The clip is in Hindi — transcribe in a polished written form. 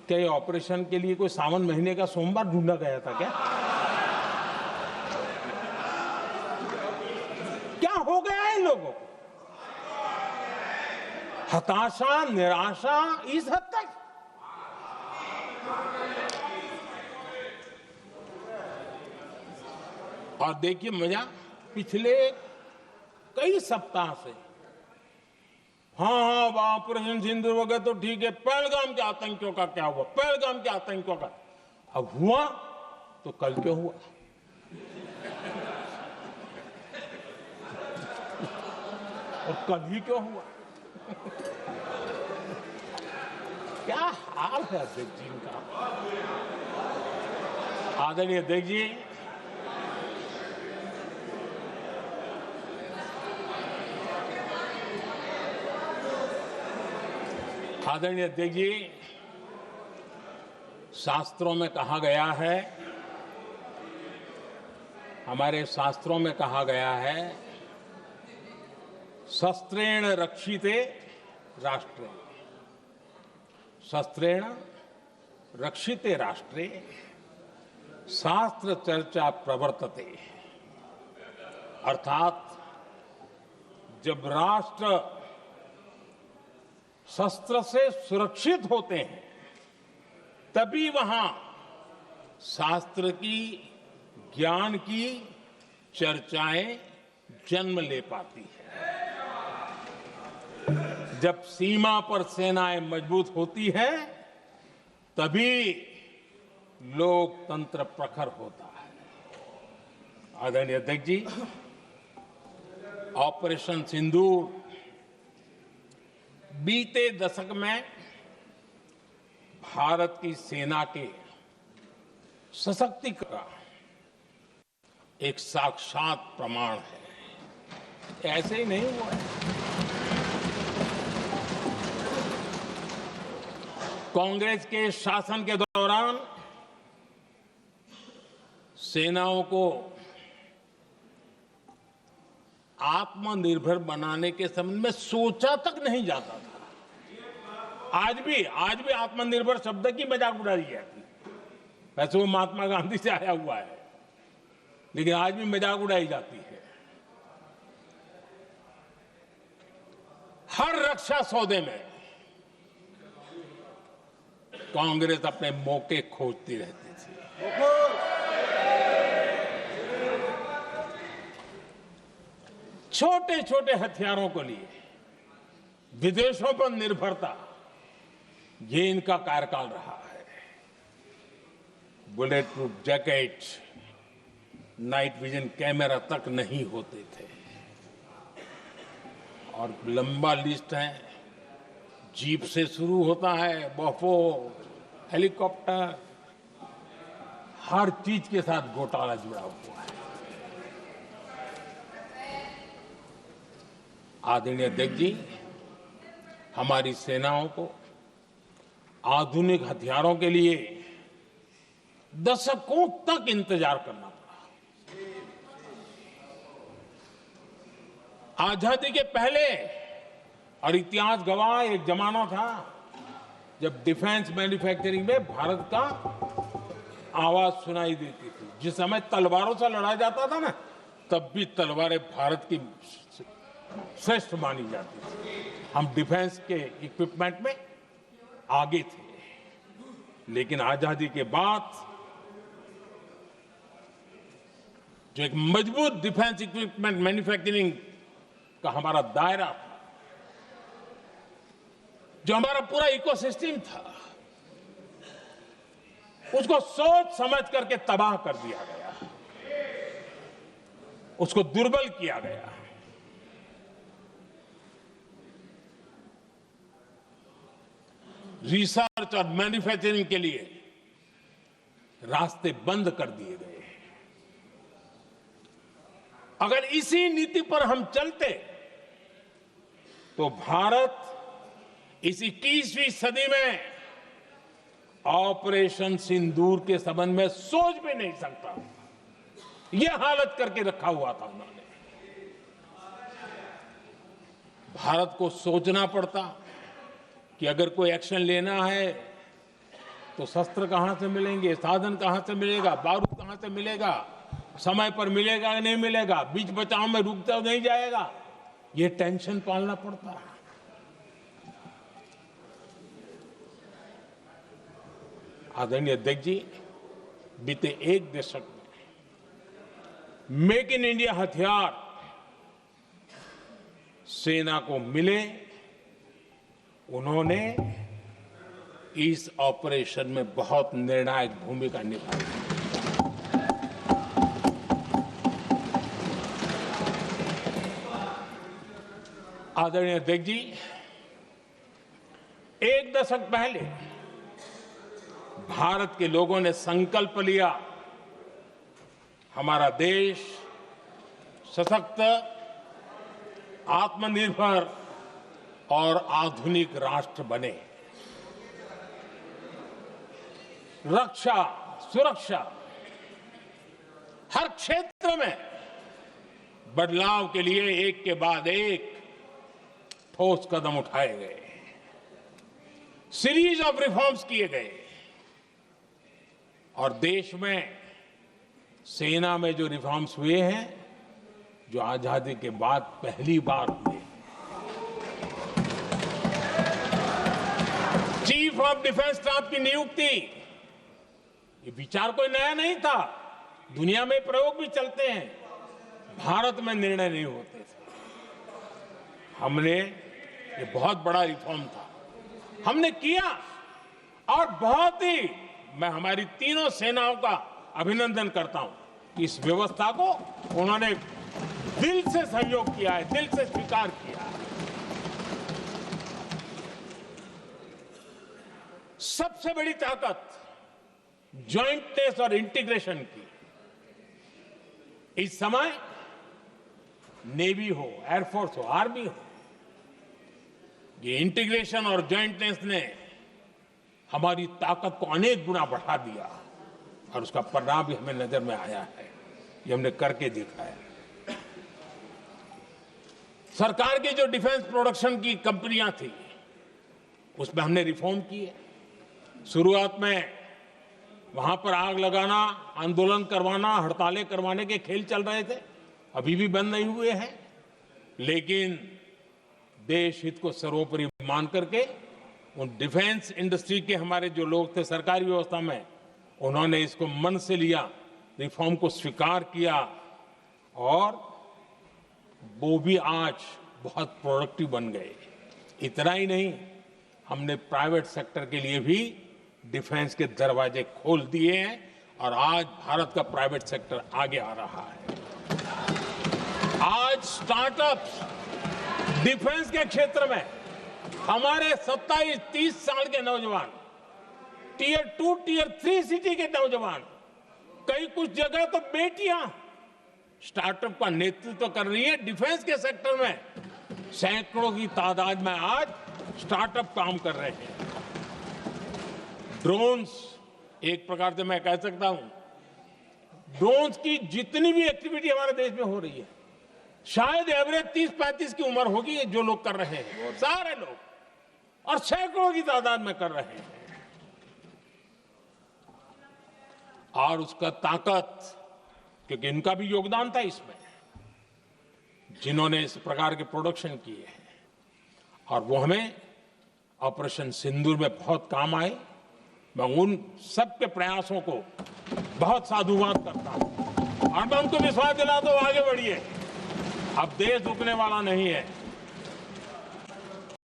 क्या ये ऑपरेशन के लिए कोई सावन महीने का सोमवार ढूंढा गया था क्या? क्या हो गया है इन लोगों को? हताशा, निराशा इस हद तक। और देखिए मजा, पिछले कई सप्ताह से हाँ ऑपरेशन सिंदूर वगैरह तो ठीक है, पहलगाम के आतंकियों का क्या हुआ, पहलगाम के आतंकियों का अब हुआ तो कल क्यों हुआ? और कल ही क्यों हुआ? क्या हाल है अध्यक्ष जी का। आदरणीय अध्यक्ष जी, आदरणीय अध्यक्ष जी, शास्त्रों में कहा गया है, हमारे शास्त्रों में कहा गया है, शस्त्रेण रक्षिते राष्ट्रे, शस्त्रेण रक्षिते राष्ट्रे शास्त्र चर्चा प्रवर्तते। अर्थात जब राष्ट्र शस्त्र से सुरक्षित होते हैं तभी वहां शास्त्र की, ज्ञान की चर्चाएं जन्म ले पाती है। जब सीमा पर सेनाएं मजबूत होती है तभी लोकतंत्र प्रखर होता है। आदरणीय अध्यक्ष जी, ऑपरेशन सिंदूर बीते दशक में भारत की सेना के सशक्तिकरण का एक साक्षात प्रमाण है। ऐसे ही नहीं हुआ है। कांग्रेस के शासन के दौरान सेनाओं को आत्मनिर्भर बनाने के संबंध में सोचा तक नहीं जाता था। आज भी आत्मनिर्भर शब्द की मजाक उड़ाई जाती है। वैसे वो महात्मा गांधी से आया हुआ है, लेकिन आज भी मजाक उड़ाई जाती है। हर रक्षा सौदे में कांग्रेस अपने मौके खोजती रहती थी। छोटे छोटे हथियारों को लिए विदेशों पर निर्भरता, ये इनका कार्यकाल रहा है। Bullet proof jacket, night vision camera तक नहीं होते थे। और लंबा लिस्ट है, जीप से शुरू होता है, बफोर, हेलीकॉप्टर, हर चीज के साथ घोटाला जुड़ा हुआ है। आदरणीय अध्यक्ष जी, हमारी सेनाओं को आधुनिक हथियारों के लिए दशकों तक इंतजार करना पड़ा। आजादी के पहले, और इतिहास गवाह, एक जमाना था जब डिफेंस मैन्युफैक्चरिंग में भारत का आवाज सुनाई देती थी। जिस समय तलवारों से लड़ा जाता था ना, तब भी तलवारें भारत की श्रेष्ठ मानी जाती थी। हम डिफेंस के इक्विपमेंट में आगे थे। लेकिन आजादी के बाद जो एक मजबूत डिफेंस इक्विपमेंट मैन्युफैक्चरिंग का हमारा दायरा था, जो हमारा पूरा इकोसिस्टम था, उसको सोच समझ करके तबाह कर दिया गया, उसको दुर्बल किया गया। रिसर्च और मैन्युफैक्चरिंग के लिए रास्ते बंद कर दिए गए। अगर इसी नीति पर हम चलते तो भारत इस 21वीं सदी में ऑपरेशन सिंदूर के संबंध में सोच भी नहीं सकता। यह हालत करके रखा हुआ था उन्होंने। भारत को सोचना पड़ता कि अगर कोई एक्शन लेना है तो शस्त्र कहां से मिलेंगे, साधन कहां से मिलेगा, बारूद कहां से मिलेगा, समय पर मिलेगा या नहीं मिलेगा, बीच बचाव में रुकता नहीं जाएगा, ये टेंशन पालना पड़ता है। आदरणीय अध्यक्ष जी, बीते एक दशक में मेक इन इंडिया हथियार सेना को मिले, उन्होंने इस ऑपरेशन में बहुत निर्णायक भूमिका निभाई। आदरणीय अध्यक्ष जी, एक दशक पहले भारत के लोगों ने संकल्प लिया, हमारा देश सशक्त, आत्मनिर्भर और आधुनिक राष्ट्र बने। रक्षा, सुरक्षा, हर क्षेत्र में बदलाव के लिए एक के बाद एक ठोस कदम उठाए गए, सीरीज ऑफ रिफॉर्म्स किए गए और देश में सेना में जो रिफॉर्म्स हुए हैं, जो आजादी के बाद पहली बार हुए। चीफ ऑफ डिफेंस स्टाफ की नियुक्ति, ये विचार कोई नया नहीं था, दुनिया में प्रयोग भी चलते हैं, भारत में निर्णय नहीं होते थे। हमने, ये बहुत बड़ा रिफॉर्म था, हमने किया और बहुत ही, मैं हमारी तीनों सेनाओं का अभिनंदन करता हूं कि इस व्यवस्था को उन्होंने दिल से सहयोग किया है, दिल से स्वीकार किया है। सबसे बड़ी ताकत जॉइंटनेस और इंटीग्रेशन की। इस समय नेवी हो, एयरफोर्स हो, आर्मी हो, ये इंटीग्रेशन और जॉइंटनेस ने हमारी ताकत को अनेक गुना बढ़ा दिया और उसका परिणाम भी हमें नजर में आया है, ये हमने करके दिखाया। सरकार की जो डिफेंस प्रोडक्शन की कंपनियां थी, उसमें हमने रिफॉर्म किए। शुरुआत में वहां पर आग लगाना, आंदोलन करवाना, हड़तालें करवाने के खेल चल रहे थे, अभी भी बंद नहीं हुए हैं, लेकिन देश हित को सर्वोपरि मान करके उन डिफेंस इंडस्ट्री के हमारे जो लोग थे सरकारी व्यवस्था में, उन्होंने इसको मन से लिया, रिफॉर्म को स्वीकार किया और वो भी आज बहुत प्रोडक्टिव बन गए। इतना ही नहीं, हमने प्राइवेट सेक्टर के लिए भी डिफेंस के दरवाजे खोल दिए हैं और आज भारत का प्राइवेट सेक्टर आगे आ रहा है। आज स्टार्टअप्स डिफेंस के क्षेत्र में हमारे 27-30 साल के नौजवान, टियर 2, टियर 3 सिटी के नौजवान, कई कुछ जगह तो बेटियां स्टार्टअप का नेतृत्व कर रही है। डिफेंस के सेक्टर में सैकड़ों की तादाद में आज स्टार्टअप काम कर रहे हैं। ड्रोन्स, एक प्रकार से मैं कह सकता हूं, ड्रोन्स की जितनी भी एक्टिविटी हमारे देश में हो रही है, शायद एवरेज 30-35 की उम्र होगी जो लोग कर रहे हैं, सारे लोग, और सैकड़ों की तादाद में कर रहे हैं। और उसका ताकत, क्योंकि इनका भी योगदान था इसमें, जिन्होंने इस प्रकार के प्रोडक्शन किए हैं, और वो हमें ऑपरेशन सिंदूर में बहुत काम आए। मैं उन सबके प्रयासों को बहुत साधुवाद करता हूं और मैं उनको विश्वास दिलाता हूं, आगे बढ़िए, अब देश रुकने वाला नहीं है।